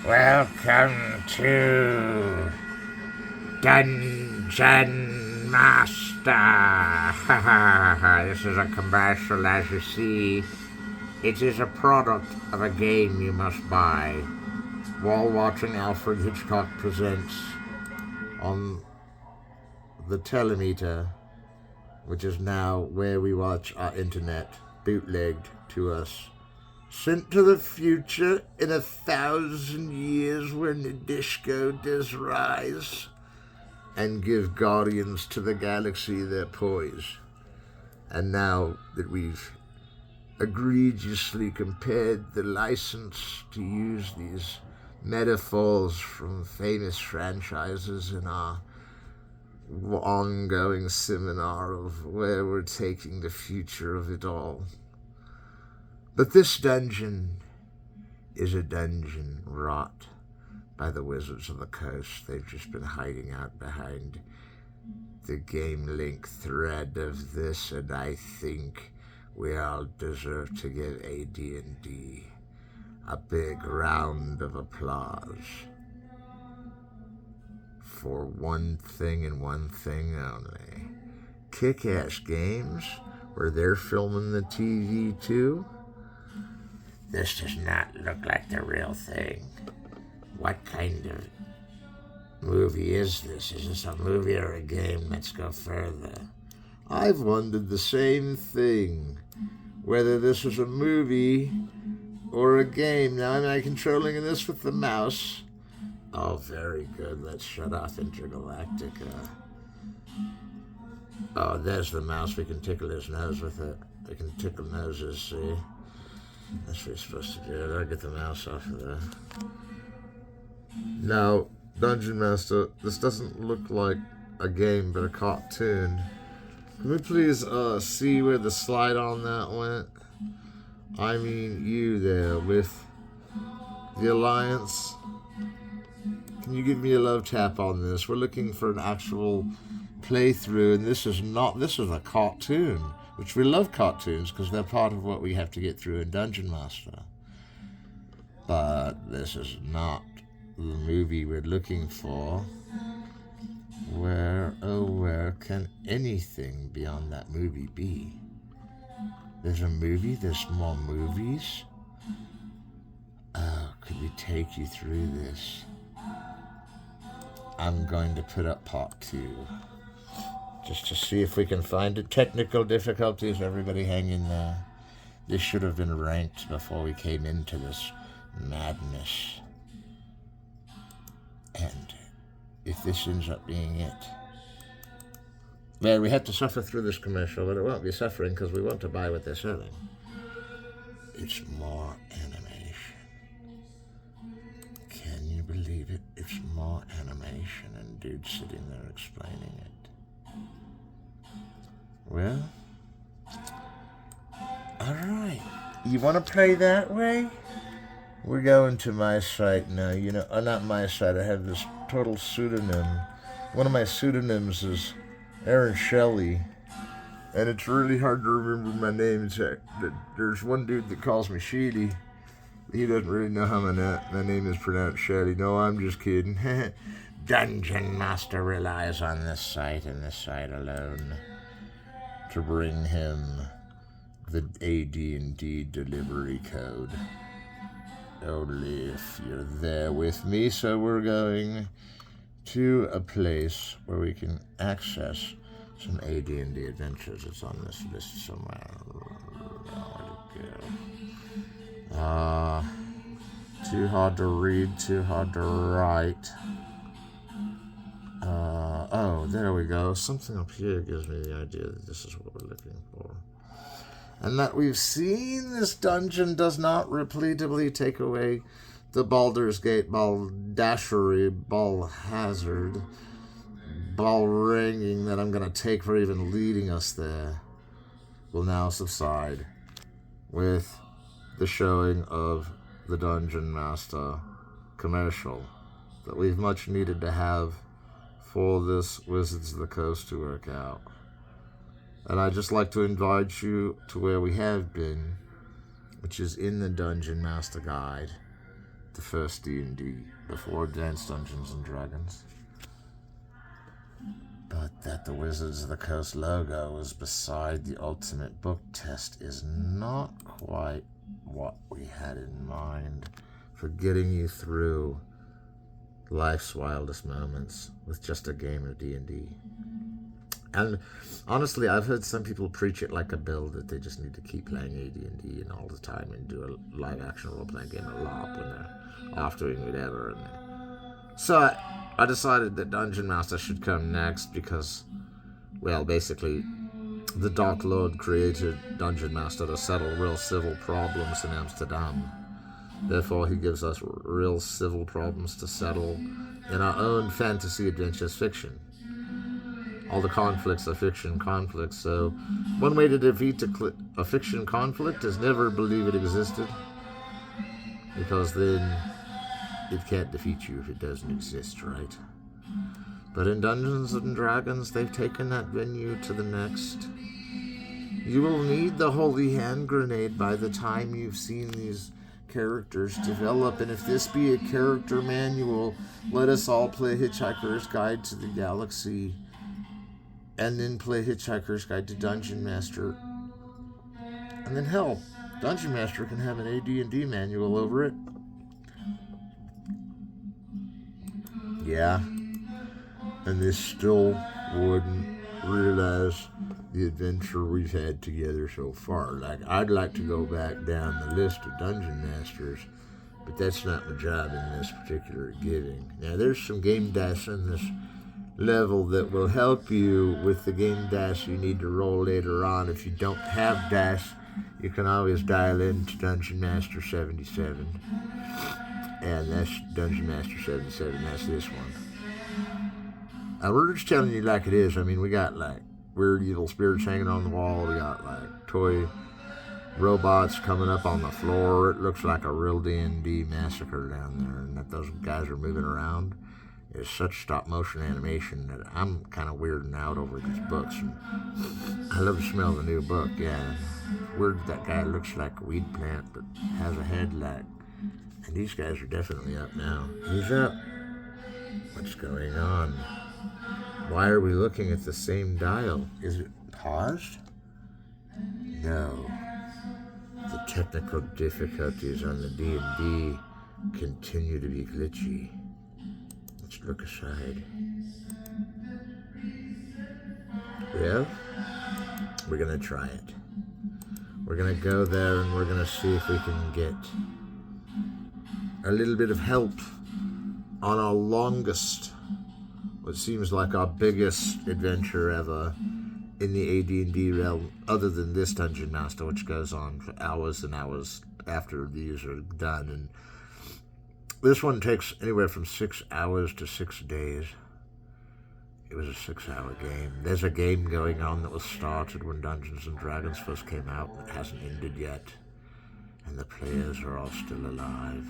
Welcome to Dungeon Master. This is a commercial, as you see. It is a product of a game you must buy. While watching Alfred Hitchcock Presents on the Telemeter, which is now where we watch our internet, bootlegged to us. Sent to the future in 1,000 years when the disco does rise and give guardians to the galaxy their poise. And now that we've egregiously compared the license to use these metaphors from famous franchises in our ongoing seminar of where we're taking the future of it all. But this dungeon is a dungeon wrought by the Wizards of the Coast. They've just been hiding out behind the Game Link thread of this, and I think we all deserve to give AD&D a big round of applause for one thing and one thing only. Kick-Ass Games, where they're filming the TV too. This does not look like the real thing. What kind of movie is this? Is this a movie or a game? Let's go further. I've wondered the same thing, whether this was a movie or a game. Now, am I controlling this with the mouse? Oh, very good. Let's shut off Intergalactica. Oh, there's the mouse. We can tickle his nose with it. We can tickle noses, see? That's what you're supposed to do. I'll get the mouse off of there. Now, Dungeon Master, this doesn't look like a game, but a cartoon. Can we please see where the slide on that went? I mean, you there with the Alliance. Can you give me a love tap on this? We're looking for an actual playthrough, and this is a cartoon. Which we love cartoons because they're part of what we have to get through in Dungeon Master. But this is not the movie we're looking for. Where, oh where can anything beyond that movie be? There's a movie? There's more movies? Oh, could we take you through this? I'm going to put up part 2. Just to see if we can find it. Technical difficulties, everybody hang in there. This should have been ranked before we came into this madness. And if this ends up being it, well, we had to suffer through this commercial, but it won't be suffering because we want to buy what they're selling. It's more animation. Can you believe it? It's more animation and dude sitting there explaining it. Well, alright. You want to play that way? We're going to my site now. You know, not my site. I have this total pseudonym. One of my pseudonyms is Aaron Shelley. And it's really hard to remember my name. There's one dude that calls me Sheedy. He doesn't really know how my name is pronounced Shelley. No, I'm just kidding. Dungeon Master relies on this site and this site alone to bring him the AD&D delivery code. Only if you're there with me. So we're going to a place where we can access some AD&D adventures. It's on this list somewhere. Too hard to read, too hard to write. Oh, there we go. Something up here gives me the idea that this is what we're looking for. And that we've seen this dungeon does not repletably take away the Baldur's Gate baldashery, ball hazard, ball ringing that I'm going to take for even leading us there will now subside with the showing of the Dungeon Master commercial that we've much needed to have for this Wizards of the Coast to work out. And I'd just like to invite you to where we have been, which is in the Dungeon Master Guide, the first D&D before Advanced Dungeons and Dragons. But that the Wizards of the Coast logo was beside the ultimate book test is not quite what we had in mind for getting you through life's wildest moments with just a game of D&D. And honestly, I've heard some people preach it like a bill that they just need to keep playing AD&D and all the time and do a live-action role-playing game a lot when they're off doing whatever. So I decided that Dungeon Master should come next because, well, basically, the Dark Lord created Dungeon Master to settle real civil problems in Amsterdam. Therefore, he gives us real civil problems to settle in our own fantasy adventures fiction. All the conflicts are fiction conflicts, so one way to defeat a fiction conflict is never believe it existed, because then it can't defeat you if it doesn't exist, right? But in Dungeons and Dragons, they've taken that venue to the next. You will need the Holy Hand Grenade by the time you've seen these characters develop, and if this be a character manual, let us all play Hitchhiker's Guide to the Galaxy, and then play Hitchhiker's Guide to Dungeon Master. And then hell, Dungeon Master can have an AD&D manual over it. Yeah. And this still wouldn't realize the adventure we've had together so far. Like, I'd like to go back down the list of Dungeon Masters, but that's not my job in this particular giving. Now, there's some game dice in this level that will help you with the game dice you need to roll later on. If you don't have dice, you can always dial into Dungeon Master 77. And that's Dungeon Master 77, that's this one. And we're just telling you like it is. I mean, we got like weird evil spirits hanging on the wall. We got like toy robots coming up on the floor. It looks like a real D&D massacre down there, and that those guys are moving around. It's such stop-motion animation that I'm kind of weirding out over these books. And I love the smell of the new book, yeah. Weird that guy looks like a weed plant but has a head like... And these guys are definitely up now. He's up. What's going on? Why are we looking at the same dial? Is it paused? No. The technical difficulties on the D&D continue to be glitchy. Let's look aside. Well, we're going to try it. We're going to go there and we're going to see if we can get a little bit of help on our longest, what seems like our biggest adventure ever in the AD&D realm, other than this Dungeon Master, which goes on for hours and hours after these are done. And this one takes anywhere from 6 hours to 6 days. It was a 6-hour game. There's a game going on that was started when Dungeons and Dragons first came out that hasn't ended yet. And the players are all still alive.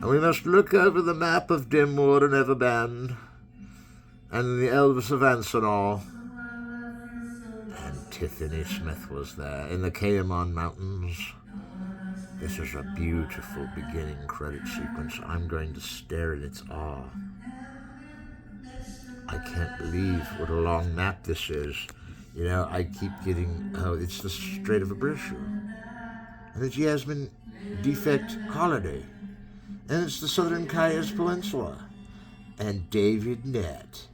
And we must look over the map of Dimwood and Everband, and the Elves of Ansenor. And Tiffany Smith was there, in the Kaemon Mountains. This is a beautiful beginning credit sequence. I'm going to stare at its awe. I can't believe what a long map this is. You know, I keep getting, oh, it's the Strait of Abrishu. And it's Yasmin Defect Holiday. And it's the Southern Kayas Peninsula. And David Nett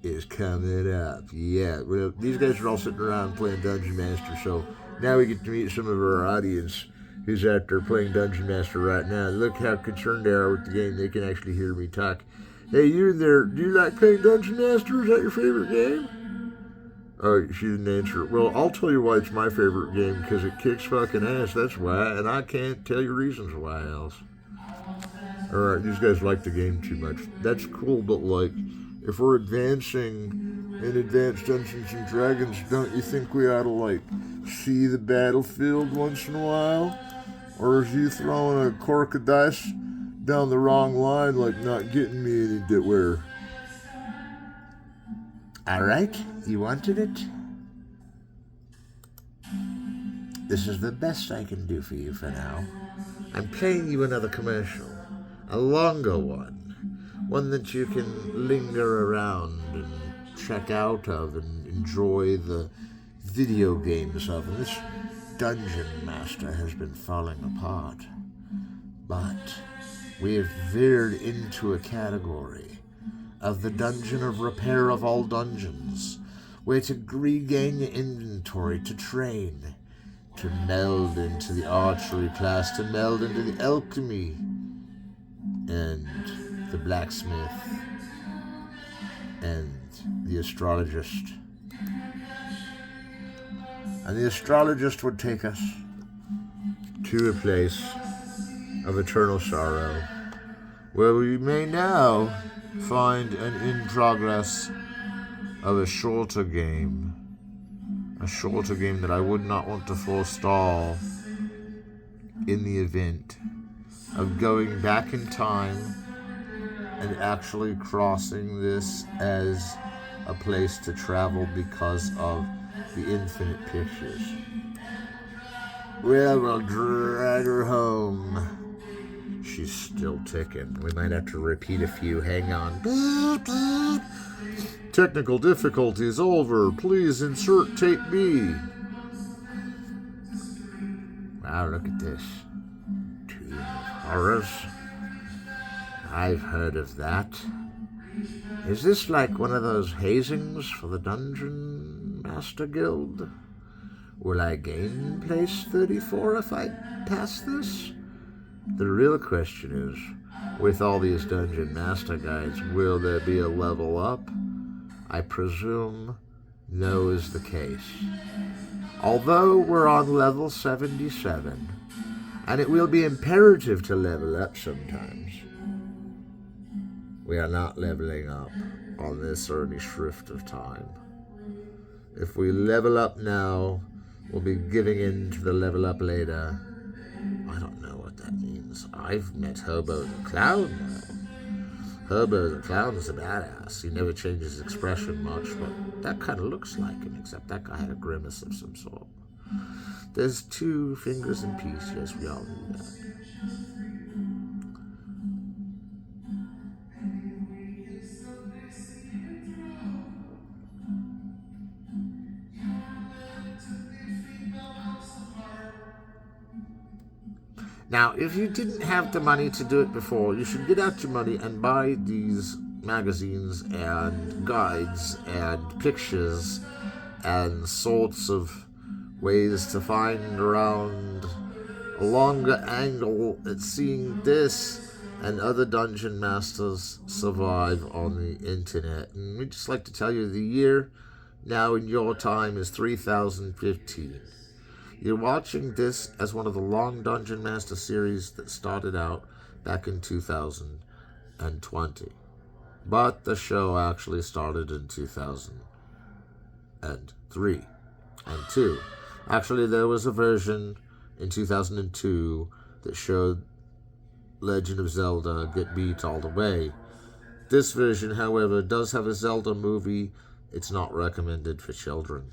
is coming up. Yeah, well, these guys are all sitting around playing Dungeon Master, so now we get to meet some of our audience who's out there playing Dungeon Master right now. Look how concerned they are with the game. They can actually hear me talk. Hey, you in there, do you like playing Dungeon Master? Is that your favorite game? Oh, she didn't answer. Well, I'll tell you why it's my favorite game, because it kicks fucking ass, that's why, and I can't tell you reasons why else. Alright, these guys like the game too much. That's cool, but like, if we're advancing in Advanced Dungeons and Dragons, don't you think we ought to like, see the battlefield once in a while? Or is you throwing a cork of dice down the wrong line, like not getting me anywhere? Alright, you wanted it? This is the best I can do for you for now. I'm playing you another commercial. a longer one that you can linger around and check out of and enjoy the video games of. And this Dungeon Master has been falling apart. But we have veered into a category of the Dungeon of Repair of all dungeons, where to regain your inventory, to train, to meld into the archery class, to meld into the alchemy, and the blacksmith, and the astrologist. And the astrologist would take us to a place of eternal sorrow, where we may now find an in progress of a shorter game that I would not want to forestall in the event of going back in time and actually crossing this as a place to travel because of the infinite pictures. Well, we'll drag her home. She's still ticking. We might have to repeat a few. Hang on. Beep, beep. Technical difficulties over. Please insert tape B. Wow, look at this. Tomb of Horrors. I've heard of that. Is this like one of those hazings for the Dungeon Master Guild? Will I gain place 34 if I pass this? The real question is, with all these Dungeon Master Guides, will there be a level up? I presume no is the case. Although we're on level 77, and it will be imperative to level up sometimes, we are not leveling up on this early shrift of time. If we level up now, we'll be giving in to the level up later. I don't know what that means. I've met Hobo the Clown now. Hobo the Clown is a badass. He never changes his expression much, but that kind of looks like him, except that guy had a grimace of some sort. There's 2 fingers in peace. Yes, we all knew that. Now, if you didn't have the money to do it before, you should get out your money and buy these magazines and guides and pictures and sorts of ways to find around a longer angle at seeing this and other Dungeon Masters survive on the internet. And we'd just like to tell you the year now in your time is 3015. You're watching this as one of the long Dungeon Master series that started out back in 2020. But the show actually started in 2003 and 2. Actually, there was a version in 2002 that showed Legend of Zelda Get Beat All the Way. This version, however, does have a Zelda movie. It's not recommended for children.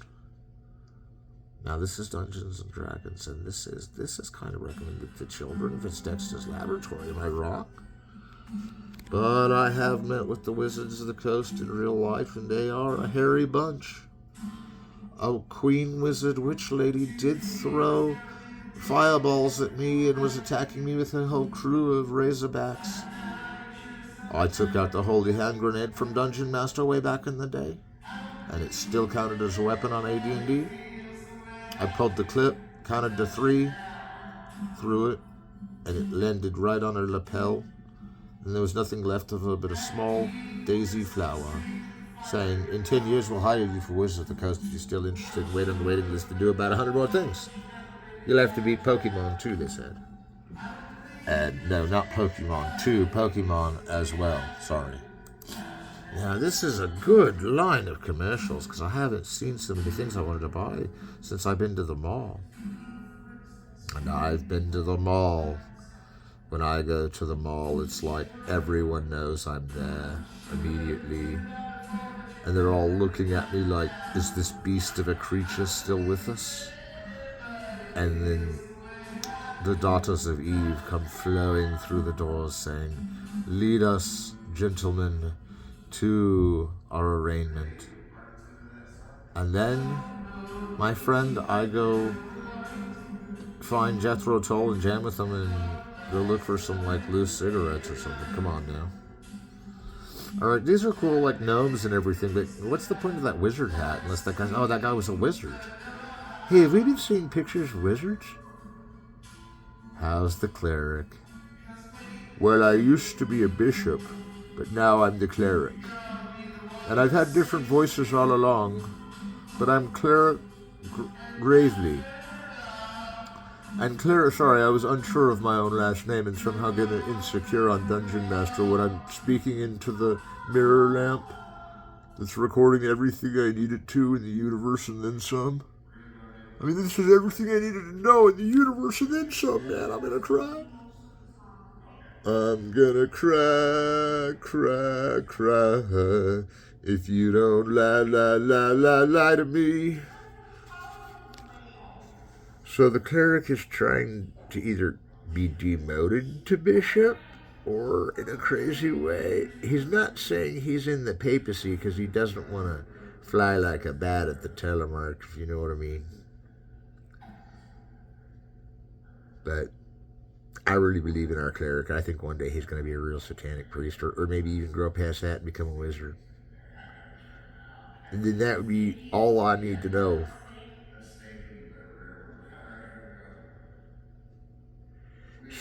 Now, this is Dungeons & Dragons, and this is kind of recommended to children if it's Dexter's Laboratory. Am I wrong? But I have met with the Wizards of the Coast in real life, and they are a hairy bunch. A Queen Wizard Witch Lady did throw fireballs at me and was attacking me with a whole crew of Razorbacks. I took out the Holy Hand Grenade from Dungeon Master way back in the day, and it still counted as a weapon on AD&D. I pulled the clip, counted to 3, threw it, and it landed right on her lapel, and there was nothing left of her but a small daisy flower, saying, "In 10 years we'll hire you for Wizards of the Coast if you're still interested. Wait on the waiting list to do about 100 more things. You'll have to beat Pokemon too," they said. And no, not Pokemon 2, Pokemon as well, sorry. Now, this is a good line of commercials, because I haven't seen so many things I wanted to buy since I've been to the mall. And I've been to the mall. When I go to the mall, it's like everyone knows I'm there immediately. And they're all looking at me like, is this beast of a creature still with us? And then the daughters of Eve come flowing through the doors saying, "Lead us, gentlemen, to our arraignment." And then, my friend, I go find Jethro Tull and jam with them and go look for some, like, loose cigarettes or something. Come on now. Alright, these are cool, like, gnomes and everything, but what's the point of that wizard hat? Unless that guy was a wizard. Hey, have we been seeing pictures of wizards? How's the cleric? Well, I used to be a bishop, but now I'm the cleric. And I've had different voices all along, but I'm cleric Gravely. And sorry, I was unsure of my own last name and somehow getting insecure on Dungeon Master when I'm speaking into the mirror lamp that's recording everything I needed to in the universe and then some. I mean, this is everything I needed to know in the universe and then some, man. I'm gonna cry. I'm gonna cry, cry, cry, if you don't lie to me. So the cleric is trying to either be demoted to bishop or, in a crazy way, he's not saying he's in the papacy because he doesn't want to fly like a bat at the telemark, if you know what I mean. But I really believe in our cleric. I think one day he's going to be a real satanic priest, or maybe even grow past that and become a wizard. And then that would be all I need to know.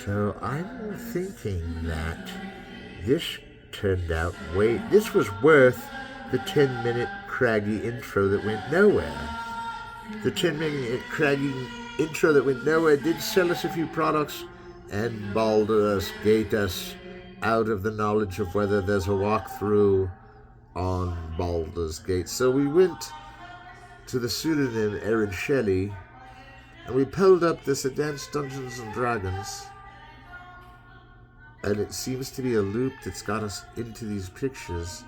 So I'm thinking that this turned out this was worth the 10-minute craggy intro that went nowhere. The 10-minute craggy intro that went nowhere did sell us a few products and Baldur's Gate us out of the knowledge of whether there's a walkthrough on Baldur's Gate. So we went to the pseudonym Aaron Shelley and we pulled up this Advanced Dungeons and Dragons. And it seems to be a loop that's got us into these pictures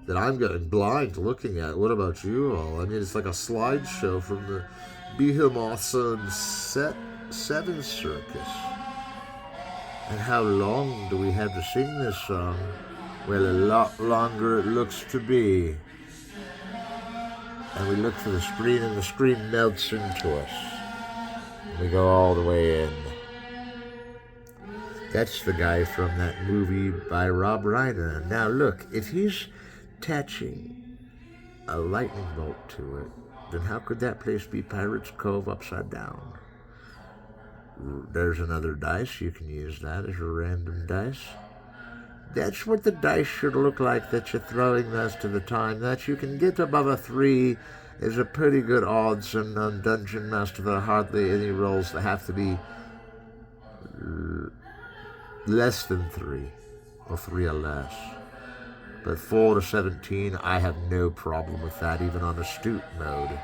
that I'm going blind looking at. What about you all? I mean, it's like a slideshow from the Behemoths and Seven Circus. And how long do we have to sing this song? Well, a lot longer it looks to be. And we look for the screen, and the screen melts into us. And we go all the way in. That's the guy from that movie by Rob Reiner. Now look, if he's attaching a lightning bolt to it, then how could that place be Pirates Cove upside down? There's another dice. You can use that as a random dice. That's what the dice should look like that you're throwing most of the time. That you can get above a 3 is a pretty good odds, and on Dungeon Master there are hardly any rolls that have to be less than 3, or 3 or less. But 4 to 17, I have no problem with that, even on Astute mode.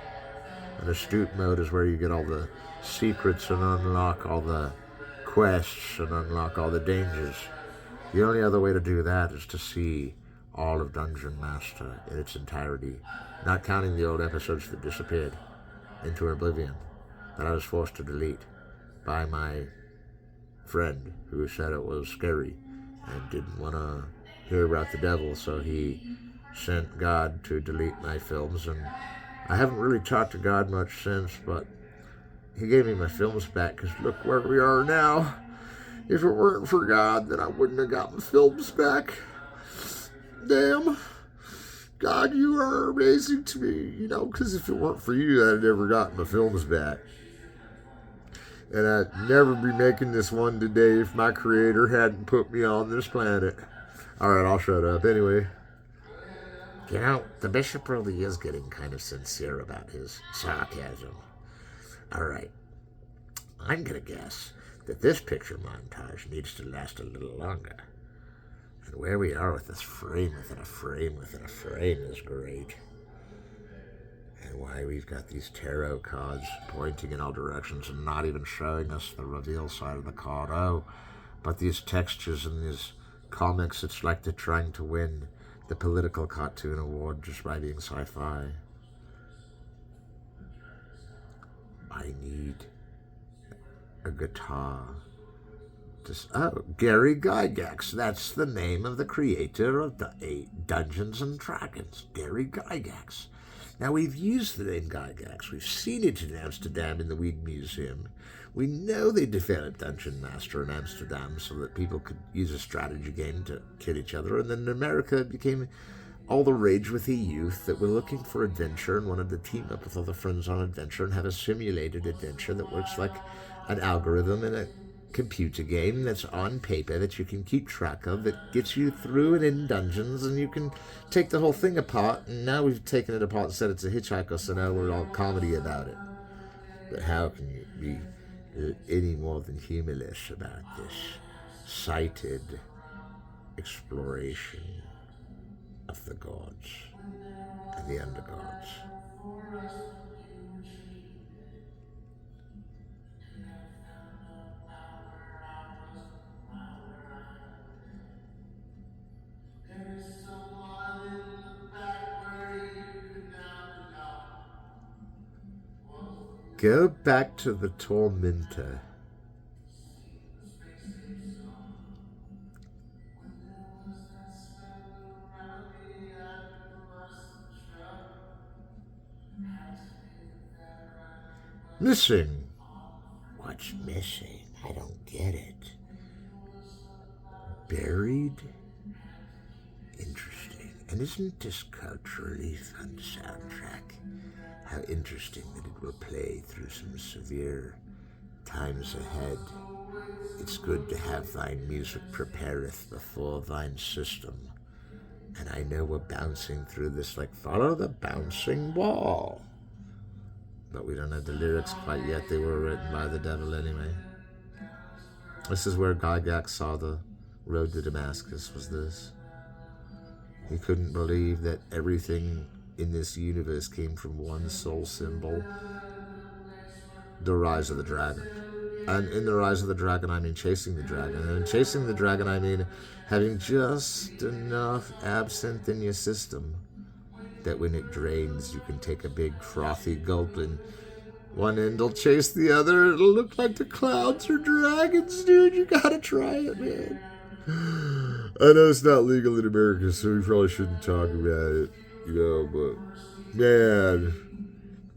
And Astute mode is where you get all the secrets and unlock all the quests and unlock all the dangers. The only other way to do that is to see all of Dungeon Master in its entirety, not counting the old episodes that disappeared into oblivion, that I was forced to delete by my friend who said it was scary and didn't want to hear about the devil, so he sent God to delete my films. And I haven't really talked to God much since, but he gave me my films back, because look where we are now. If it weren't for God, then I wouldn't have got my films back. Damn. God, you are amazing to me, because if it weren't for you, I'd never gotten my films back. And I'd never be making this one today if my creator hadn't put me on this planet. Alright, I'll shut up. Anyway. The bishop really is getting kind of sincere about his sarcasm. Alright. I'm going to guess that this picture montage needs to last a little longer. And where we are with this frame within a frame within a frame is great. And why we've got these tarot cards pointing in all directions and not even showing us the reveal side of the card. Oh, but these textures and these comics, it's like they're trying to win the political cartoon award just by being sci-fi. I need a guitar. Gary Gygax. That's the name of the creator of Dungeons and Dragons, Gary Gygax. Now, we've used the name Gygax. We've seen it in Amsterdam in the Weed Museum. We know they developed Dungeon Master in Amsterdam so that people could use a strategy game to kill each other. And then in America, it became all the rage with the youth that were looking for adventure and wanted to team up with other friends on adventure and have a simulated adventure that works like an algorithm in a computer game that's on paper that you can keep track of, that gets you through and in dungeons, and you can take the whole thing apart. And now we've taken it apart and said it's a hitchhiker, so now we're all comedy about it. But how can you be any more than humorless about this sighted exploration of the gods and the undergods? Go back to the tormentor. Missing. What's missing? I don't get it. Buried? Interesting. And isn't this culturally fun soundtrack? How interesting that it will play through some severe times ahead. It's good to have thine music prepareth before thine system. And I know we're bouncing through this like follow the bouncing ball. But we don't have the lyrics quite yet. They were written by the devil anyway. This is where Gygax saw the road to Damascus, was this. He couldn't believe that everything in this universe came from one soul symbol, the rise of the dragon. And in the rise of the dragon, I mean chasing the dragon. And in chasing the dragon, I mean having just enough absinthe in your system that when it drains, you can take a big frothy gulp and one end will chase the other. It'll look like the clouds are dragons, dude. You gotta try it, man. I know it's not legal in America, so we probably shouldn't talk about it, but man,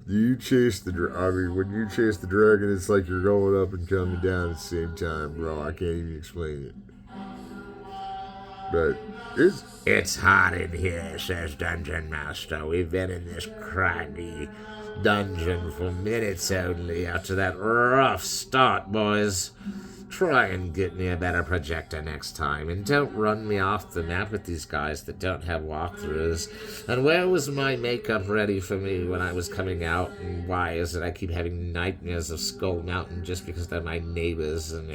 you chase the when you chase the dragon, it's like you're going up and coming down at the same time, bro. I can't even explain it. But it's hot in here, says Dungeon Master. We've been in this craggy dungeon for minutes only after that rough start, boys. Try and get me a better projector next time, and don't run me off the map with these guys that don't have walkthroughs. And where was my makeup ready for me when I was coming out, and why is it I keep having nightmares of Skull Mountain just because they're my neighbors? And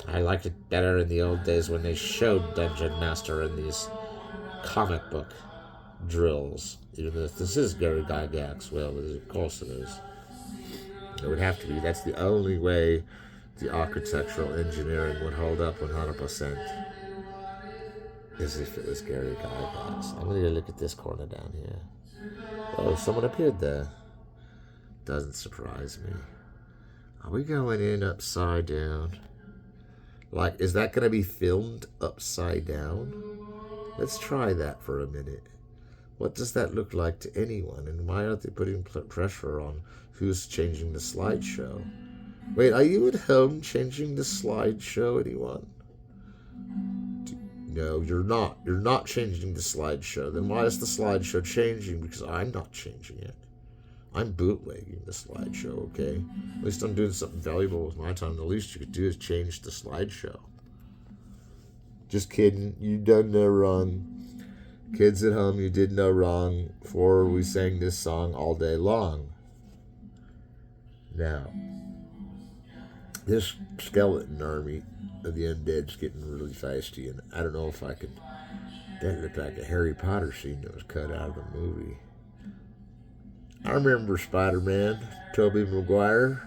I liked it better in the old days when they showed Dungeon Master in these comic book drills. Even if this is Gary Gygax, well, of course it is. It would have to be. That's the only way the architectural engineering would hold up 100%. As if it was Gary Gygax. I'm going to go look at this corner down here. Oh, someone appeared there. Doesn't surprise me. Are we going in upside down? Like, is that going to be filmed upside down? Let's try that for a minute. What does that look like to anyone? And why aren't they putting pressure on who's changing the slideshow? Wait, are you at home changing the slideshow, anyone? No, you're not. You're not changing the slideshow. Then why is the slideshow changing? Because I'm not changing it. I'm bootlegging the slideshow, okay? At least I'm doing something valuable with my time. The least you could do is change the slideshow. Just kidding. You done no wrong. Kids at home, you did no wrong, for we sang this song all day long. Now, this skeleton army of the undead's getting really feisty, and I don't know if I could... That looked like a Harry Potter scene that was cut out of a movie. I remember Spider-Man, Tobey Maguire.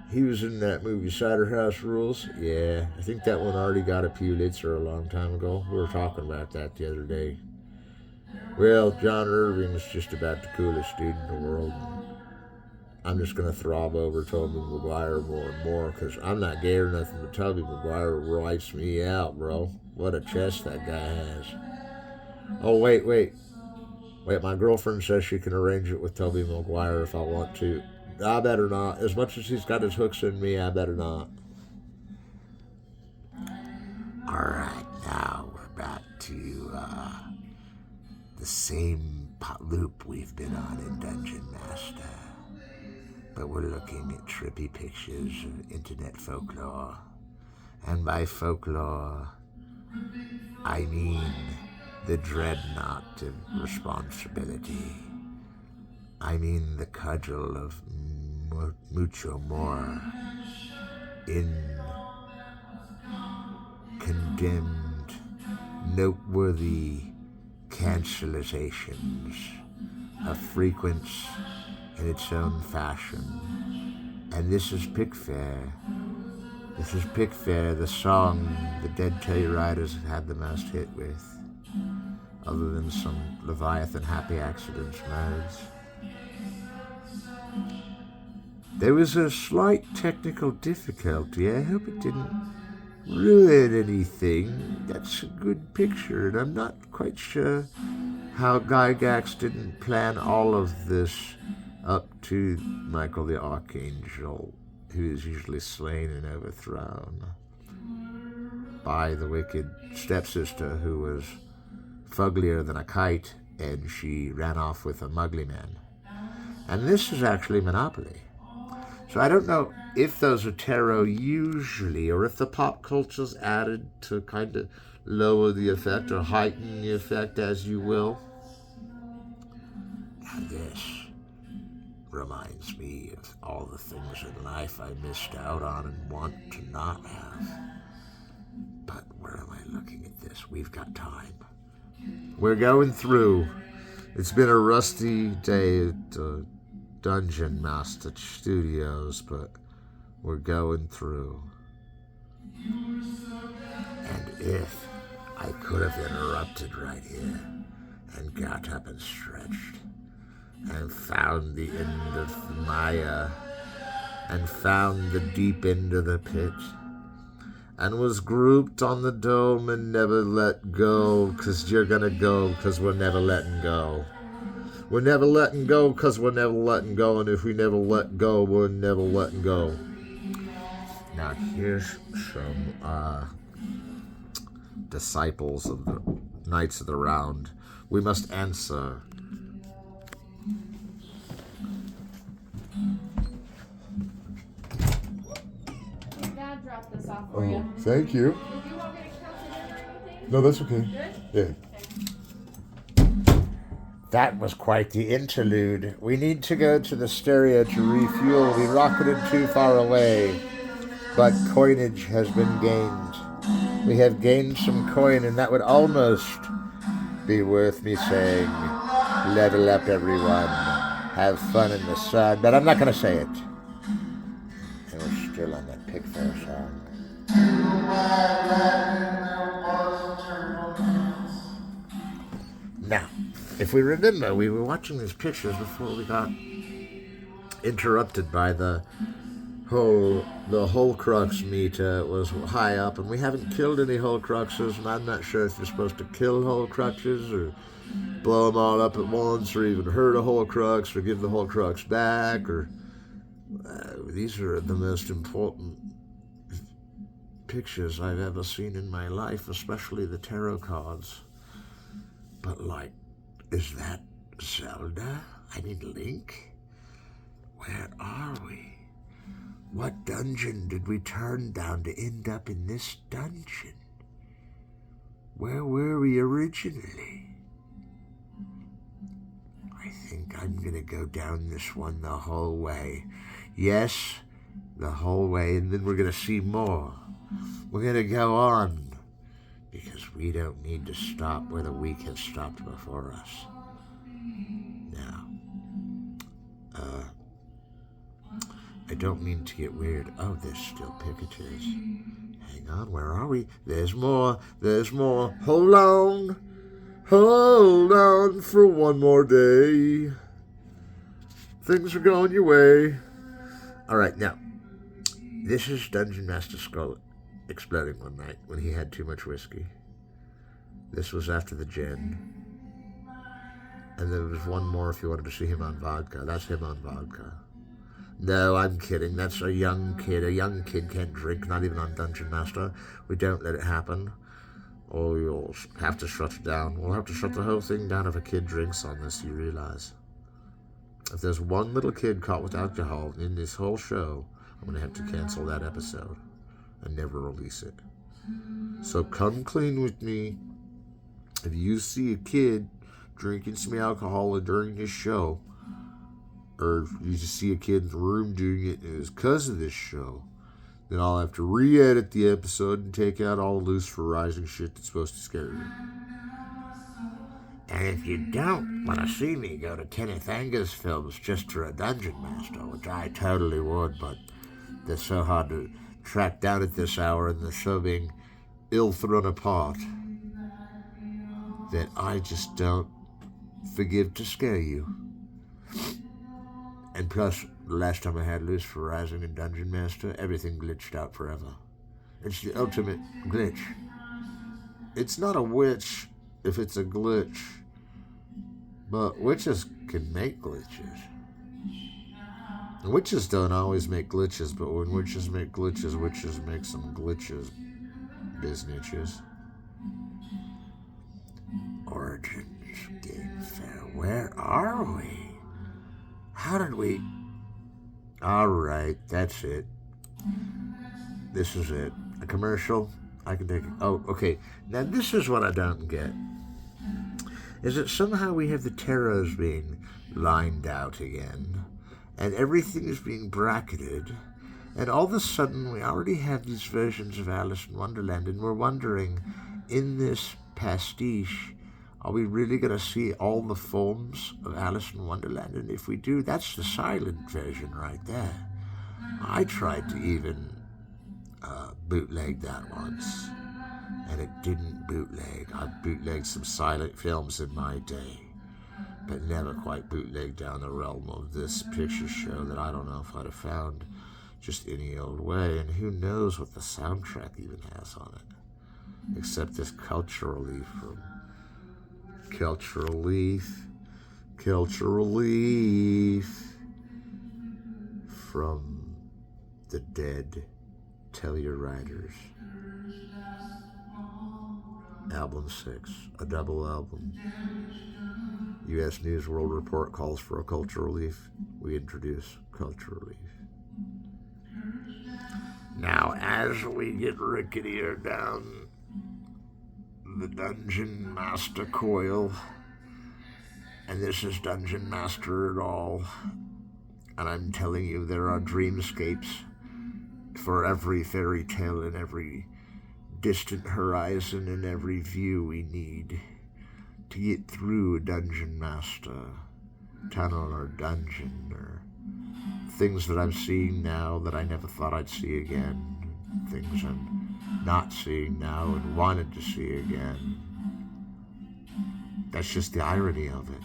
He was in that movie, Cider House Rules. Yeah, I think that one already got a Pulitzer a long time ago. We were talking about that the other day. Well, John Irving's just about the coolest dude in the world. I'm just going to throb over Tobey Maguire more and more because I'm not gay or nothing, but Tobey Maguire wipes me out, bro. What a chest that guy has. Oh, wait. My girlfriend says she can arrange it with Tobey Maguire if I want to. I better not. As much as he's got his hooks in me, I better not. Alright, now we're back to the same loop we've been on in Dungeon Master. But we're looking at trippy pictures of internet folklore. And by folklore, I mean the dreadnought of responsibility. I mean the cudgel of mucho more in condemned, noteworthy cancelizations of frequence in its own fashion. And this is Pickfair. This is Pickfair, the song the Dead Telluritis had the most hit with, other than some Leviathan Happy Accidents modes. There was a slight technical difficulty. I hope it didn't ruin anything. That's a good picture, and I'm not quite sure how Gygax didn't plan all of this up to Michael the Archangel, who is usually slain and overthrown by the wicked stepsister who was fugglier than a kite, and she ran off with a muggly man. And this is actually Monopoly. So I don't know if those are tarot usually, or if the pop culture's added to kind of lower the effect or heighten the effect, as you will. And this reminds me of all the things in life I missed out on and want to not have. But where am I looking at this? We've got time. We're going through. It's been a rusty day at Dungeon Master Studios, but we're going through. And if I could have interrupted right here and got up and stretched and found the end of Maya and found the deep end of the pit and was grouped on the dome and never let go, 'cause you're gonna go, 'cause we're never letting go. We're never letting go, 'cause we're never letting go, and if we never let go, we're never letting go. Now here's some disciples of the Knights of the Round. We must answer. Dad dropped this off for you. Thank you. Did you want me to count it in or anything? No, that's okay. Good? Yeah. That was quite the interlude. We need to go to the stereo to refuel. We rocketed too far away, but coinage has been gained. We have gained some coin, and that would almost be worth me saying, level up everyone, have fun in the sun, but I'm not going to say it. And we're still on that Pickfair song. Now, if we remember, we were watching these pictures before we got interrupted by the Horcrux meter. It was high up, and we haven't killed any Horcruxes, and I'm not sure if you're supposed to kill Horcruxes or blow them all up at once, or even hurt a Horcrux, or give the Horcrux back, or these are the most important pictures I've ever seen in my life, especially the tarot cards. But like, is that Zelda? I mean, Link? Where are we? What dungeon did we turn down to end up in this dungeon? Where were we originally? I think I'm gonna go down this one the whole way. Yes, the whole way, and then we're gonna see more. We're gonna go on, because we don't need to stop where the weak have stopped before us. Now, I don't mean to get weird. Oh, there's still picatures. Hang on, where are we? There's more. Hold on for one more day. Things are going your way. All right, now, this is Dungeon Master Skull exploding one night when he had too much whiskey. This was after the gin. And there was one more if you wanted to see him on vodka. That's him on vodka. No, I'm kidding. That's a young kid. A young kid can't drink, not even on Dungeon Master. We don't let it happen. Oh, you'll have to shut it down. We'll have to shut the whole thing down if a kid drinks on this, you realize. If there's one little kid caught with alcohol in this whole show, I'm going to have to cancel that episode and never release it. So come clean with me. If you see a kid drinking some alcohol during this show, or if you just see a kid in the room doing it and it's because of this show, then I'll have to re-edit the episode and take out all the loose for rising shit that's supposed to scare you. And if you don't want to see me go to Kenneth Angus films just for a Dungeon Master, which I totally would, but they're so hard to track down at this hour and they're so being ill thrown apart that I just don't forgive to scare you. And plus, the last time I had Loose for Rising and Dungeon Master, everything glitched out forever. It's the ultimate glitch. It's not a witch if it's a glitch, but witches can make glitches. And witches don't always make glitches, but when witches make glitches make some glitches, biznitches. Origins Game Fair. Where are we? How did we... Alright, that's it. This is it. A commercial? I can take it. Oh, okay. Now this is what I don't get. Is that somehow we have the tarot being lined out again, and everything is being bracketed, and all of a sudden we already have these versions of Alice in Wonderland, and we're wondering, in this pastiche, are we really going to see all the forms of Alice in Wonderland? And if we do, that's the silent version right there. I tried to even bootleg that once, and it didn't bootleg. I bootlegged some silent films in my day, but never quite bootlegged down the realm of this picture show that I don't know if I'd have found just any old way. And who knows what the soundtrack even has on it, except this Cultural Leaf from Cultural Leaf from the Dead Tellurriders. Album 6, a double album. U.S. News World Report calls for a Cultural Leaf. We introduce Cultural Leaf. Now, as we get ricketier down the Dungeon Master coil, and this is Dungeon Master at all, and I'm telling you there are dreamscapes for every fairy tale and every distant horizon and every view we need to get through a Dungeon Master tunnel or dungeon, or things that I'm seeing now that I never thought I'd see again, things I'm not seeing now and wanted to see again. That's just the irony of it.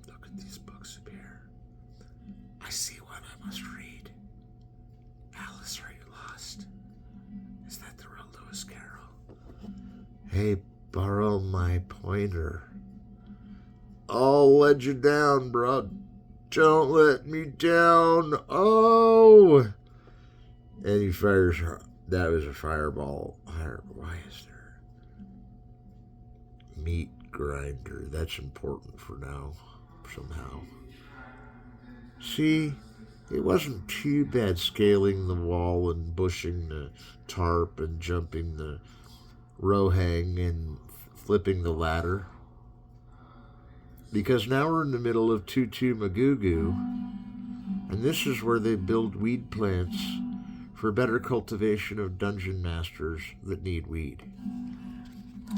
Look at these books up here. I see one I must read. Alice, are you lost? Is that the real Lewis Carroll? Hey, borrow my pointer. I'll let you down, bro. Don't let me down. Oh! And he fires her. That was a fireball. Why is there meat grinder? That's important for now, somehow. See, it wasn't too bad scaling the wall and bushing the tarp and jumping the rohang and flipping the ladder. Because now we're in the middle of Tutu Magugu, and this is where they build weed plants for better cultivation of dungeon masters that need weed.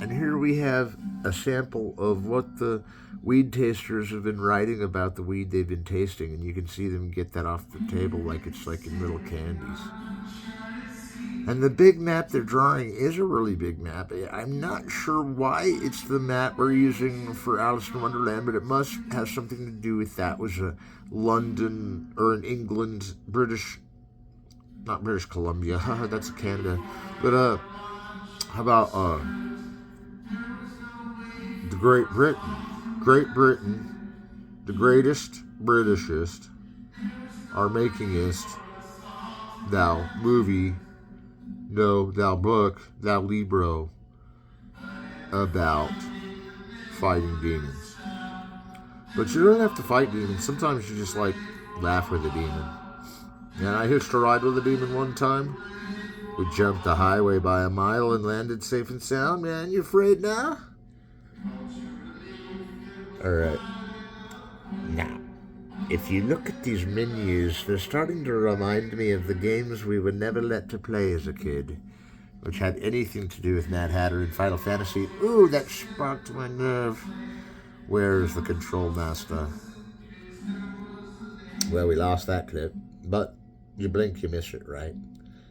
And here we have a sample of what the weed tasters have been writing about the weed they've been tasting, and you can see them get that off the table like it's like in little candies. And the big map they're drawing is a really big map. I'm not sure why it's the map we're using for Alice in Wonderland, but it must have something to do with that. It was a London or an England, not British Columbia. That's Canada. But how about the Great Britain, the greatest Britishest, our makingest, thou movie. No, thou book, thou libro, about fighting demons. But you don't have to fight demons. Sometimes you just laugh with a demon. And I hitched a ride with a demon one time. We jumped the highway by a mile and landed safe and sound. Man, you afraid now? Alright. Now, if you look at these menus, they're starting to remind me of the games we were never let to play as a kid, which had anything to do with Mad Hatter and Final Fantasy. Ooh, that sparked my nerve. Where's the Control Master? Well, we lost that clip, but you blink, you miss it, right?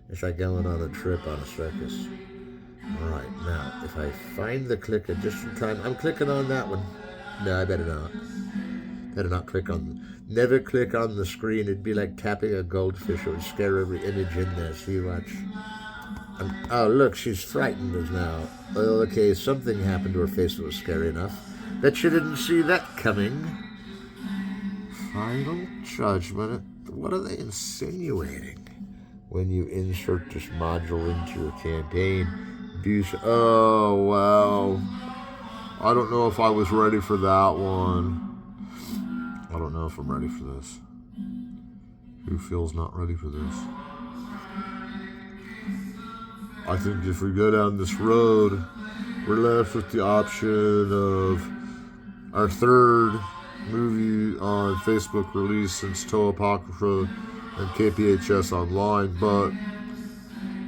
It's like going on a trip on a circus. Alright, now, if I find the clicker just in time, I'm clicking on that one. No, I better not. Better not click on. Never click on the screen. It'd be like tapping a goldfish. It would scare every image in there. See, watch. Oh, look, she's frightened as now. Okay, something happened to her face that was scary enough. Bet you didn't see that coming. Final judgment. What are they insinuating when you insert this module into your campaign? Oh, wow. I don't know if I was ready for that one. I don't know if I'm ready for this. Who feels not ready for this? I think if we go down this road, we're left with the option of our third movie on Facebook release since Toe Apocrypha and KPHS Online, but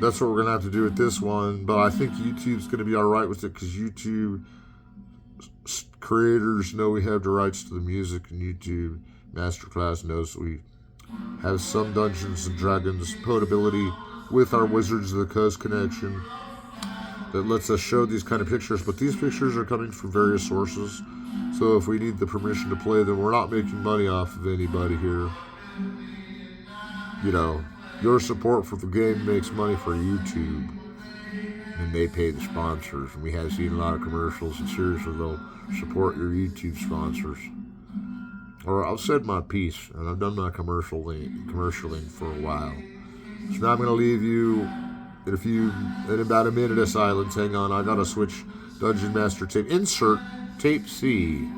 that's what we're going to have to do with this one. But I think YouTube's going to be alright with it because YouTube creators know we have the rights to the music, and YouTube Masterclass knows we have some Dungeons and Dragons potability with our Wizards of the Coast connection that lets us show these kind of pictures. But these pictures are coming from various sources, so if we need the permission to play them, we're not making money off of anybody here. You know, your support for the game makes money for YouTube, and they pay the sponsors. And we have seen a lot of commercials, and seriously, they'll support your YouTube sponsors. Or I've said my piece, and I've done my commercialing for a while. So now I'm going to leave you in about a minute of silence. Hang on, I got to switch Dungeon Master tape. Insert tape C.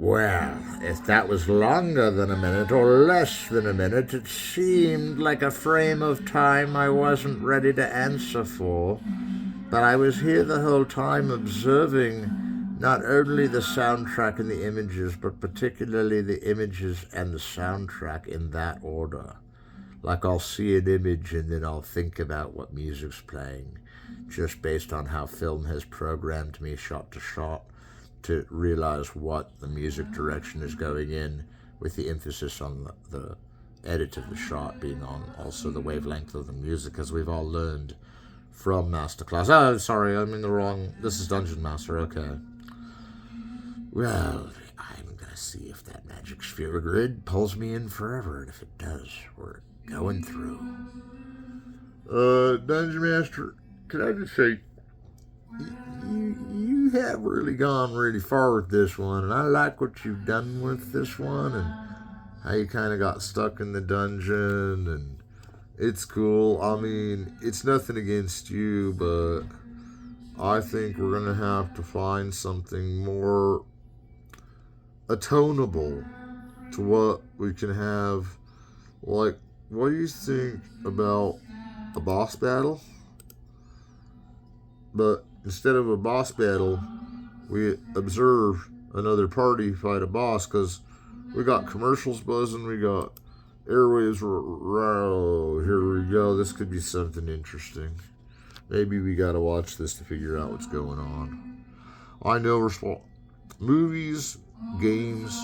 Well, if that was longer than a minute or less than a minute, it seemed like a frame of time I wasn't ready to answer for. But I was here the whole time observing not only the soundtrack and the images, but particularly the images and the soundtrack in that order. Like I'll see an image and then I'll think about what music's playing, just based on how film has programmed me shot to shot, to realize what the music direction is going in, with the emphasis on the edit of the shot being on also the wavelength of the music, as we've all learned from Masterclass. Oh, sorry, I'm in the wrong... This is Dungeon Master, okay. Well, I'm gonna see if that magic sphere grid pulls me in forever, and if it does, we're going through. Dungeon Master, can I just say, you you have really gone really far with this one, and I like what you've done with this one, and how you kind of got stuck in the dungeon, and it's cool. I mean, it's nothing against you, but I think we're gonna have to find something more atonable to what we can have. Like, what do you think about a boss battle? But instead of a boss battle, we observe another party fight a boss, because we got commercials buzzing, we got airwaves. Here we go. This could be something interesting. Maybe we gotta watch this to figure out what's going on. I know movies, games,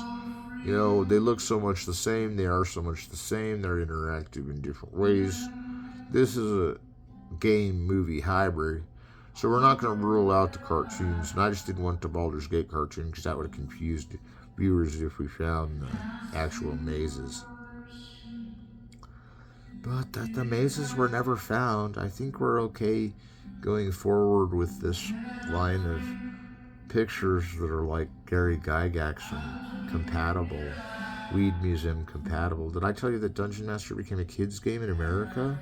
they look so much the same. They are so much the same. They're interactive in different ways. This is a game movie hybrid. So we're not going to rule out the cartoons. And I just didn't want the Baldur's Gate cartoon, because that would have confused viewers if we found the actual mazes. But the mazes were never found. I think we're okay going forward with this line of pictures that are like Gary Gygax and compatible, Weed Museum compatible. Did I tell you that Dungeon Master became a kids game in America?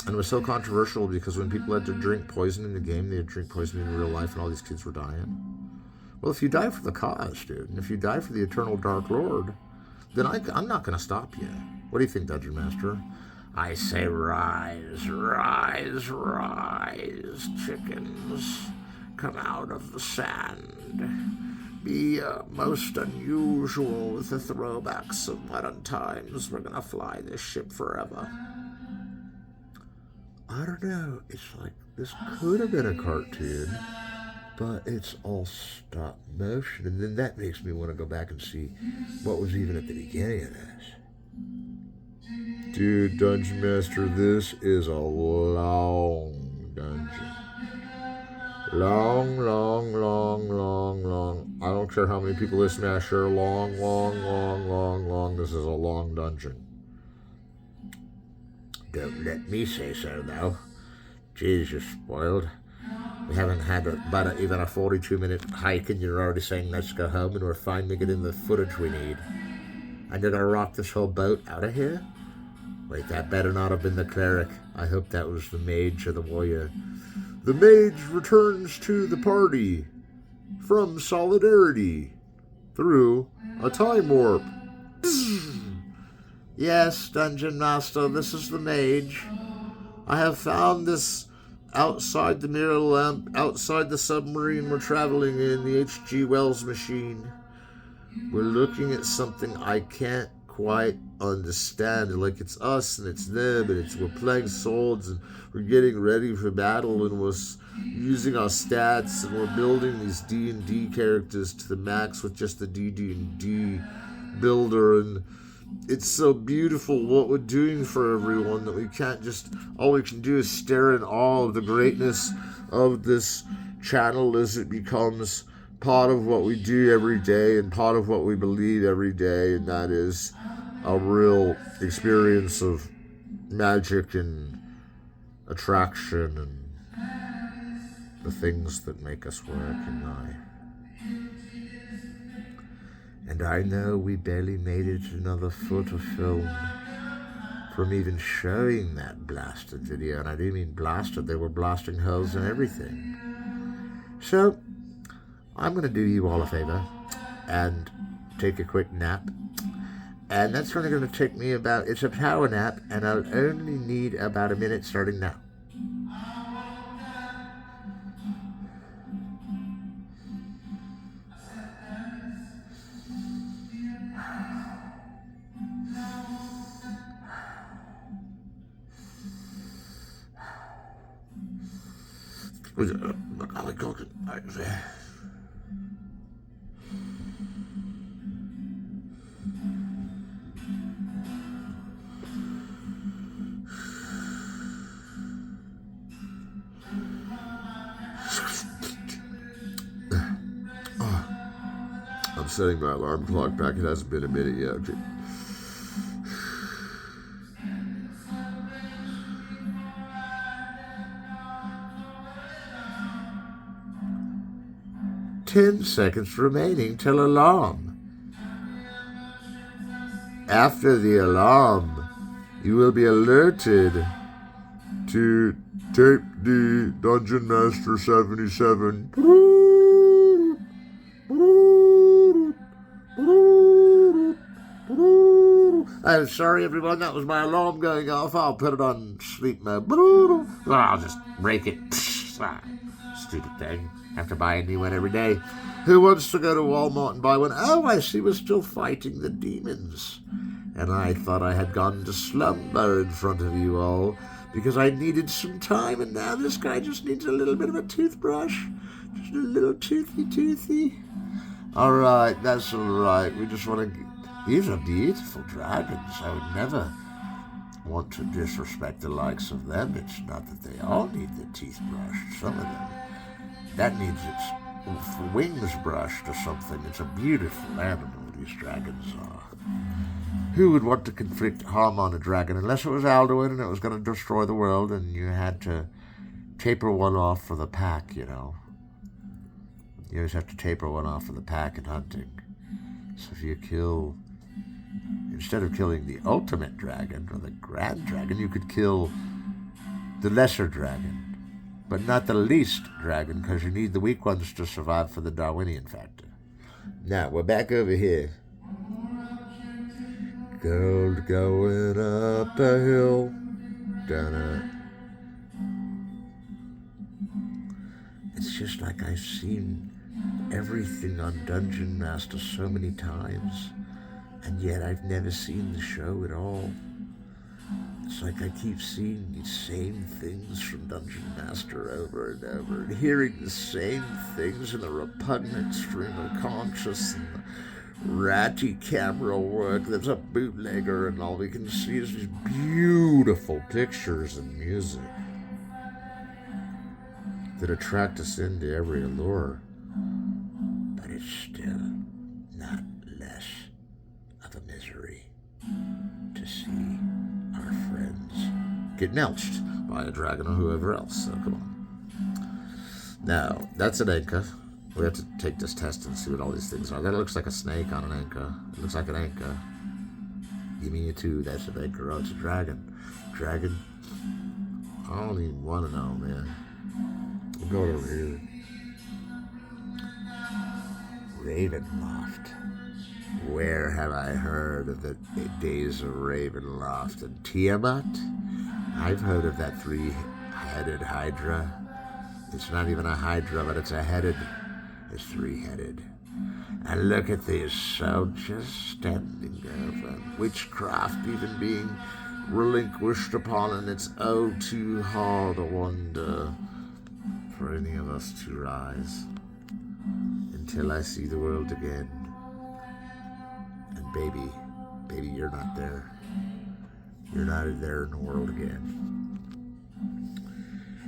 And it was so controversial because when people had to drink poison in the game, they had to drink poison in real life, and all these kids were dying. Well, if you die for the cause, dude, and if you die for the Eternal Dark Lord, then I'm not going to stop you. What do you think, Dungeon Master? I say rise, rise, rise, chickens. Come out of the sand. Be most unusual with the throwbacks of modern times. We're going to fly this ship forever. I don't know. It's like this could have been a cartoon, but it's all stop motion. And then that makes me want to go back and see what was even at the beginning of this. Dude, Dungeon Master, this is a long dungeon. Long, long, long, long, long. I don't care how many people listen to me, I sure long, long, long, long, long. This is a long dungeon. Don't let me say so, though. Jeez, you're spoiled. We haven't had even a 42-minute hike, and you're already saying let's go home, and we're finally getting the footage we need. And you're gonna rock this whole boat out of here? Wait, that better not have been the cleric. I hope that was the mage or the warrior. The mage returns to the party from solidarity through a time warp. Yes, Dungeon Master, this is the mage. I have found this outside the mirror lamp, outside the submarine we're traveling in, the H.G. Wells machine. We're looking at something I can't quite understand. Like, it's us and it's them, and we're playing swords, and we're getting ready for battle, and we're using our stats, and we're building these D&D characters to the max with just the D&D builder, and it's so beautiful what we're doing for everyone that we can't just, all we can do is stare in awe of the greatness of this channel as it becomes part of what we do every day and part of what we believe every day, and that is a real experience of magic and attraction and the things that make us work in life. And I know we barely made it another foot of film from even showing that blasted video. And I do mean blasted. They were blasting holes and everything. So, I'm going to do you all a favor and take a quick nap. And that's only going to take me it's a power nap, and I'll only need about a minute starting now. I'm setting my alarm clock back. It hasn't been a minute yet. Okay. 10 seconds remaining till alarm. After the alarm, you will be alerted to tape D Dungeon Master 77. I'm sorry, everyone. That was my alarm going off. I'll put it on sleep mode. Well, I'll just break it. Stupid thing. Have to buy a new one every day. Who wants to go to Walmart and buy one? Oh, I see we're still fighting the demons. And I thought I had gone to slumber in front of you all because I needed some time, and now this guy just needs a little bit of a toothbrush. Just a little toothy. All right, that's all right. We just want to... These are beautiful dragons. I would never want to disrespect the likes of them. It's not that they all need their teeth brushed. Some of them, that needs its wings brushed or something. It's a beautiful animal, these dragons are. Who would want to inflict harm on a dragon unless it was Alduin and it was going to destroy the world and you had to taper one off for the pack, you know? You always have to taper one off for the pack in hunting. So if you kill... Instead of killing the ultimate dragon or the grand dragon, you could kill the lesser dragon, but not the least dragon, because you need the weak ones to survive for the Darwinian factor. Now, we're back over here. Gold going up a hill. Dun-dun. It's just like I've seen everything on Dungeon Master so many times, and yet I've never seen the show at all. It's like I keep seeing these same things from Dungeon Master over and over, and hearing the same things in the repugnant stream of conscious and ratty camera work. There's a bootlegger, and all we can see is these beautiful pictures and music that attract us into every allure. But it's still not less of a misery to see our friends get melched by a dragon or whoever else. So come on. Now, that's an Anka. We have to take this test and see what all these things are. That looks like a snake on an Anka. It looks like an Anka. Give me a 2. That's an Anka. Oh, it's a dragon. Dragon. I don't even want to know, man. We'll go over here. Ravenloft. Where have I heard of the days of Ravenloft and Tiamat? I've heard of that 3-headed Hydra. It's not even a Hydra, but it's a headed. It's 3-headed. And look at these soldiers standing over. Witchcraft even being relinquished upon, and it's oh too hard a wonder for any of us to rise until I see the world again. And baby, you're not there. You're not there in the world again.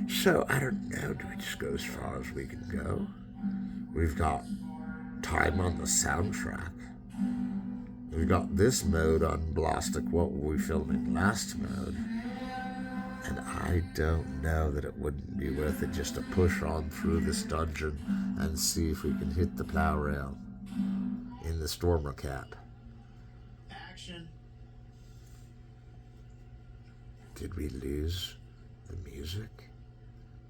So, I don't know, do we just go as far as we can go? We've got time on the soundtrack. We've got this mode on Blastic, what were we filming last mode? And I don't know that it wouldn't be worth it just to push on through this dungeon and see if we can hit the plow rail in the Stormer Cap. Action. Did we lose the music?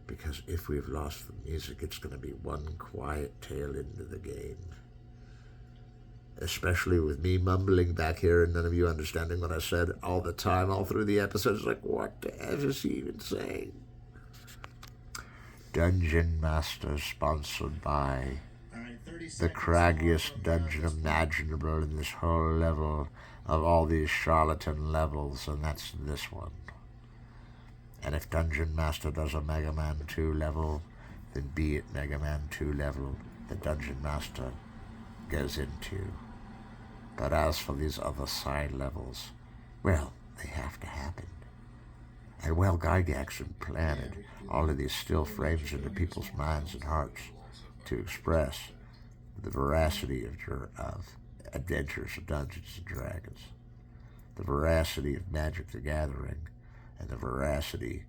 Because if we've lost the music, it's going to be one quiet tail into the game. Especially with me mumbling back here and none of you understanding what I said all the time, all through the episodes. Like, what the F is he even saying? Dungeon Master, sponsored by the craggiest dungeon imaginable in this whole level of all these charlatan levels, and that's this one. And if Dungeon Master does a Mega Man 2 level, then be it Mega Man 2 level that Dungeon Master goes into. But as for these other side levels, well, they have to happen. And well, Gygax implanted all of these still frames into people's minds and hearts to express the veracity of Adventures of Dungeons and Dragons, the veracity of Magic the Gathering, and the veracity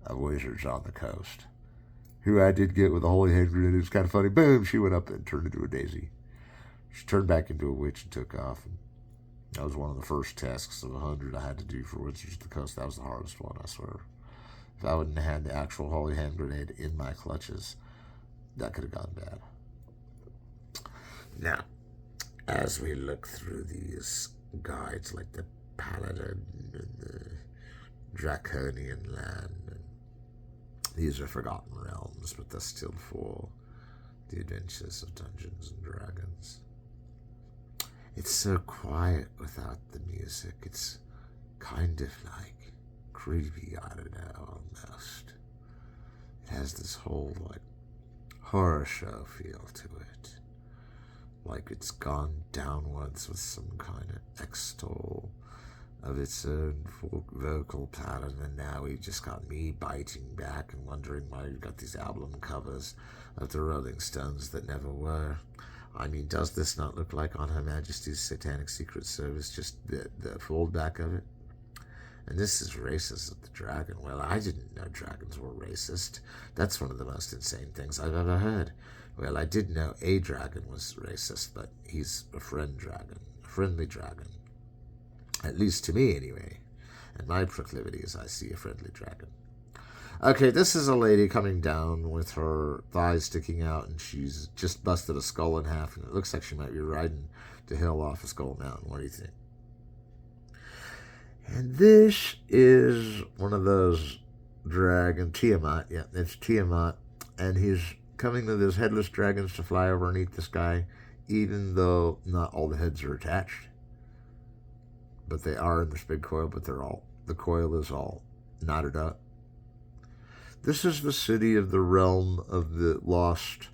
of Wizards on the Coast. who I did get with a holy hand grenade. It was kind of funny. Boom! She went up and turned into a daisy. She turned back into a witch and took off. And that was one of the first tasks of 100 I had to do for Wizards of the Coast. That was the hardest one, I swear. If I wouldn't have had the actual holy hand grenade in my clutches, that could have gone bad. Now, as we look through these guides like the Paladin and the Draconian Land, and these are Forgotten Realms, but they're still for the adventures of Dungeons and Dragons. It's so quiet without the music. It's kind of like creepy, I don't know, almost. It has this whole, like, horror show feel to it. Like it's gone downwards with some kind of extol of its own vocal pattern, and now we just got me biting back and wondering why we've got these album covers of the Rolling Stones that never were. I mean, does this not look like On Her Majesty's Satanic Secret Service, just the foldback of it? And this is Races of the Dragon. Well, I didn't know dragons were racist. That's one of the most insane things I've ever heard. Well, I did know a dragon was racist, but he's a friendly dragon. At least to me, anyway. And my proclivities, I see a friendly dragon. Okay, this is a lady coming down with her thighs sticking out, and she's just busted a skull in half, and it looks like she might be riding the hill off of Skull Mountain. What do you think? And this is one of those dragon, Tiamat. Yeah, it's Tiamat. And he's coming with his headless dragons to fly over and eat this guy, even though not all the heads are attached. But they are in this big coil, but the coil is all knotted up. This is the city of the realm of the lost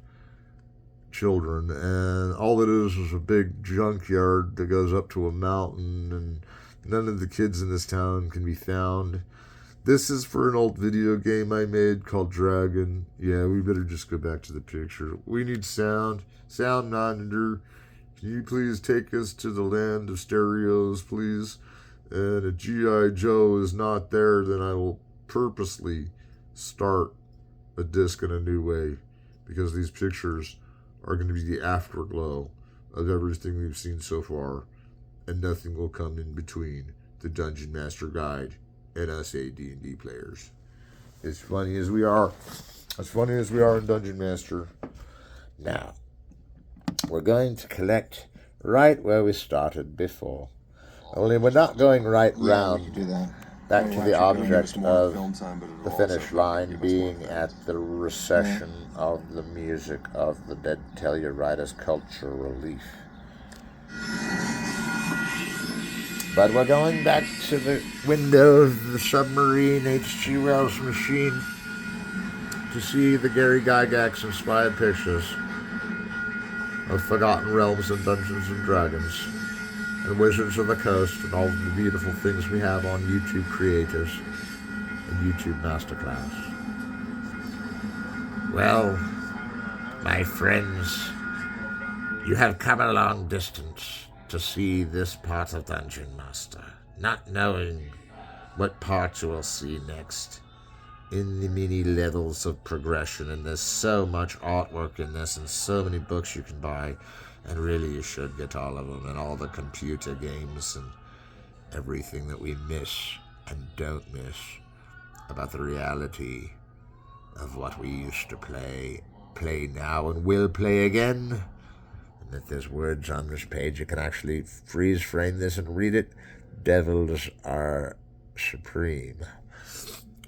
children, and all it is a big junkyard that goes up to a mountain, and none of the kids in this town can be found. This is for an old video game I made called Dragon. Yeah, we better just go back to the picture. We need sound. Sound monitor. Can you please take us to the land of stereos, please? And if G.I. Joe is not there, then I will purposely start a disc in a new way, because these pictures are going to be the afterglow of everything we've seen so far, and nothing will come in between the Dungeon Master Guide and us AD&D players. As funny as we are in Dungeon Master. Now, we're going to collect right where we started before. Only we're not going right round back to the object of the finish line being at the recession of the music of the Dead Telluritis Culture Relief. But we're going back to the window of the submarine H.G. Wells machine to see the Gary Gygax inspired pictures of Forgotten Realms and Dungeons and Dragons and Wizards of the Coast and all of the beautiful things we have on YouTube Creators and YouTube Masterclass. Well, my friends, you have come a long distance to see this part of Dungeon Master, not knowing what part you will see next in the many levels of progression. And there's so much artwork in this and so many books you can buy, and really you should get all of them, and all the computer games and everything that we miss and don't miss about the reality of what we used to play now and will play again. And that there's words on this page, you can actually freeze frame this and read it. Devils are supreme.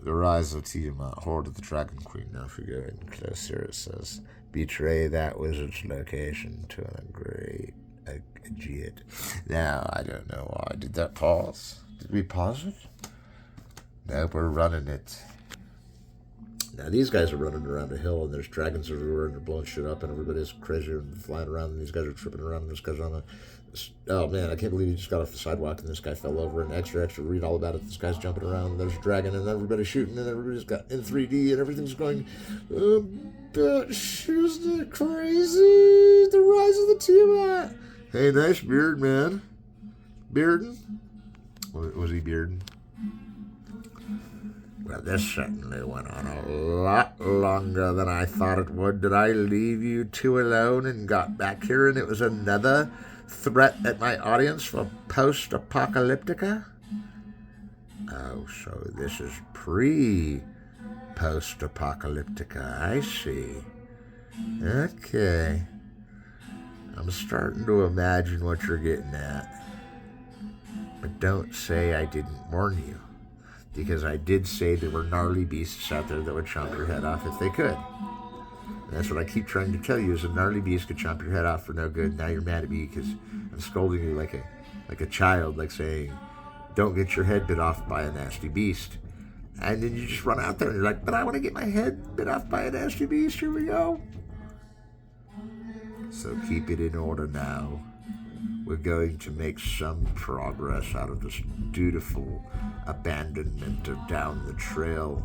The Rise of Tiamat, Horde of the Dragon Queen. Now if we go in closer, it says, betray that wizard's location to an Aegeid. Now, I don't know why. Did that pause? Did we pause it? Nope, we're running it. Now, these guys are running around a hill, and there's dragons everywhere, and they're blowing shit up, and everybody's crazy and flying around, and these guys are tripping around, and this guy's on a... Oh, man, I can't believe he just got off the sidewalk, and this guy fell over, and extra, read all about it. This guy's jumping around, and there's a dragon, and everybody's shooting, and everybody's got in 3D, and everything's going... isn't it crazy? The Rise of the Tiamat. Hey, nice beard, man. Bearden? Was he bearden? Well, this certainly went on a lot longer than I thought it would. Did I leave you two alone and got back here and it was another threat at my audience for post-apocalyptica? Oh, so this is pre-post-apocalyptica. I see. Okay. I'm starting to imagine what you're getting at. But don't say I didn't warn you. Because I did say there were gnarly beasts out there that would chomp your head off if they could. And that's what I keep trying to tell you, is a gnarly beast could chomp your head off for no good. Now you're mad at me because I'm scolding you like a child, like saying, don't get your head bit off by a nasty beast. And then you just run out there and you're like, but I want to get my head bit off by a nasty beast. Here we go. So keep it in order now. We're going to make some progress out of this dutiful abandonment of down the trail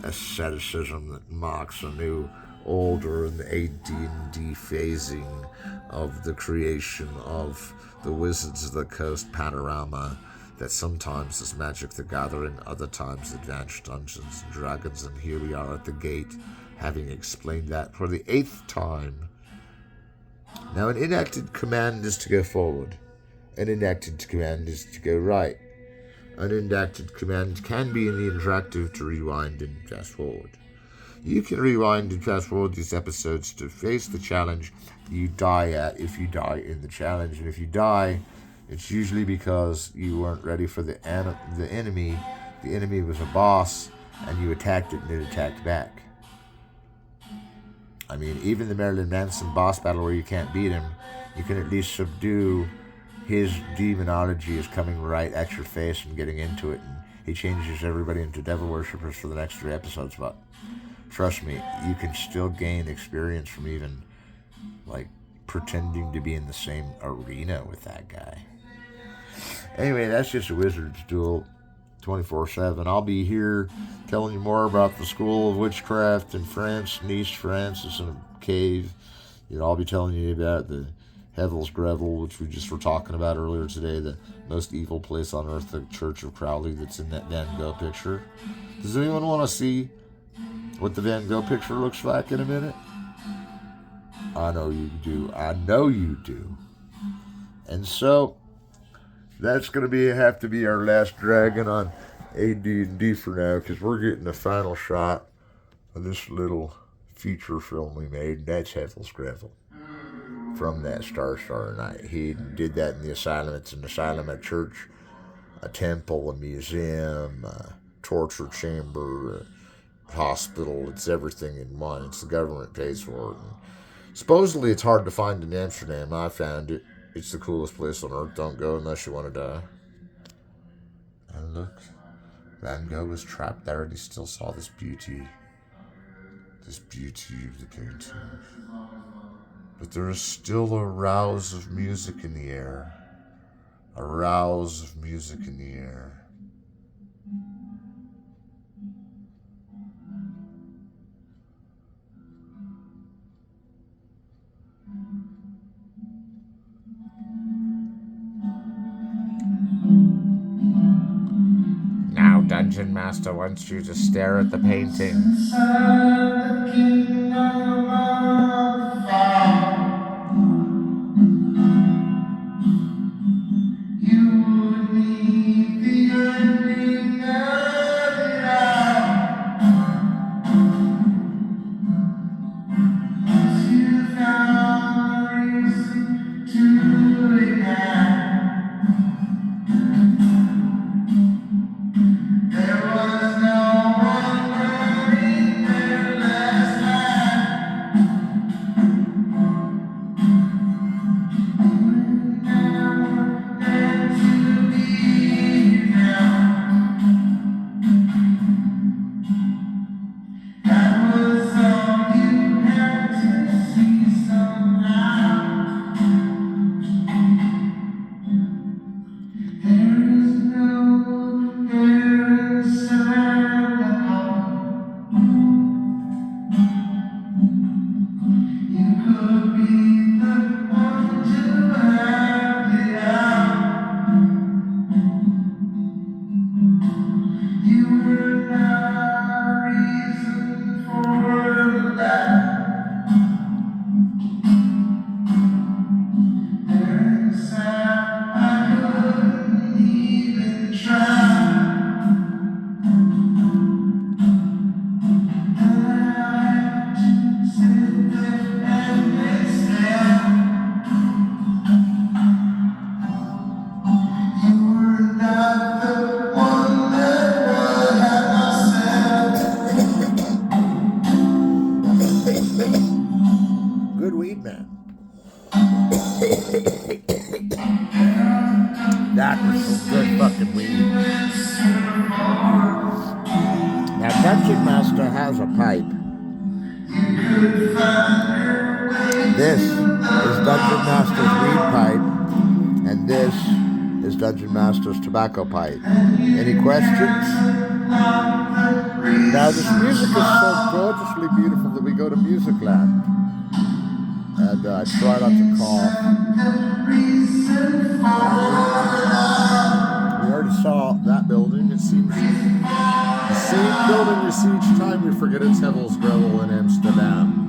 asceticism that marks a new order in the AD&D phasing of the creation of the Wizards of the Coast panorama that sometimes is Magic the Gathering, other times Advanced Dungeons and Dragons, and here we are at the gate, having explained that for the 8th time. Now, an enacted command is to go forward. An enacted command is to go right. An enacted command can be in the interactive to rewind and fast forward. You can rewind and fast forward these episodes to face the challenge you die at if you die in the challenge. And if you die, it's usually because you weren't ready for the enemy. The enemy was a boss, and you attacked it and it attacked back. I mean, even the Marilyn Manson boss battle where you can't beat him, you can at least subdue his demonology is coming right at your face and getting into it, and he changes everybody into devil worshippers for the next 3 episodes. But trust me, you can still gain experience from even, like, pretending to be in the same arena with that guy. Anyway, that's just a Wizard's Duel 24/7. I'll be here telling you more about the School of Witchcraft in France, Nice, France. It's in a cave. I'll be telling you about the Hevel's Gravel, which we just were talking about earlier today, the most evil place on earth, the Church of Crowley that's in that Van Gogh picture. Does anyone want to see what the Van Gogh picture looks like in a minute? I know you do. I know you do. And so that's going to have to be our last dragon on AD&D for now, because we're getting the final shot of this little feature film we made, and that's Hevel's Gravel from that Star Night. He did that in the asylum. It's an asylum, a church, a temple, a museum, a torture chamber, a hospital. It's everything in one. It's the government pays for it. And supposedly it's hard to find in Amsterdam. I found it. It's the coolest place on earth. Don't go unless you want to die. And look, Van Gogh was trapped there and he still saw this beauty. This beauty of the painting. But there is still a rouse of music in the air. A rouse of music in the air. Now, Dungeon Master wants you to stare at the painting. Master has a pipe. This is Dungeon Master's weed pipe, and this is Dungeon Master's tobacco pipe. Any questions? Now this music is so gorgeously beautiful that we go to Musicland. And I try not to cough. We already saw that building. It seems the same building we see each time we forget it's Hevelsgreville in Amsterdam.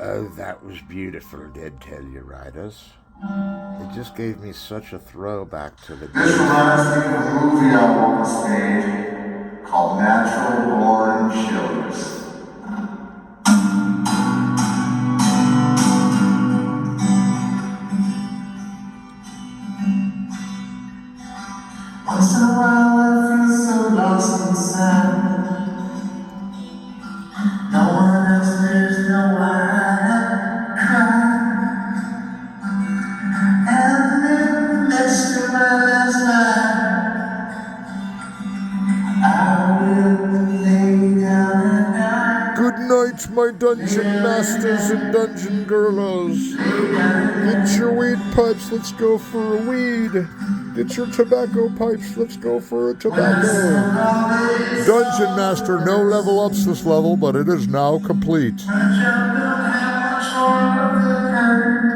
Oh, that was beautiful, Dead Telluritis. It just gave me such a throwback to the This reminds me of a movie I on the stage called Natural Born Killers. Once in a while I feel so lost and sad. No one else lives, no why I cry. And in the midst of my last night, I will lay down and die. Good night, my dungeon masters and dungeon girls. Get your weed pipes, let's go for a weed. Get your tobacco pipes, let's go for a tobacco. Dungeon Master, no level ups this level, but it is now complete. I jumped on how much more of the curtain.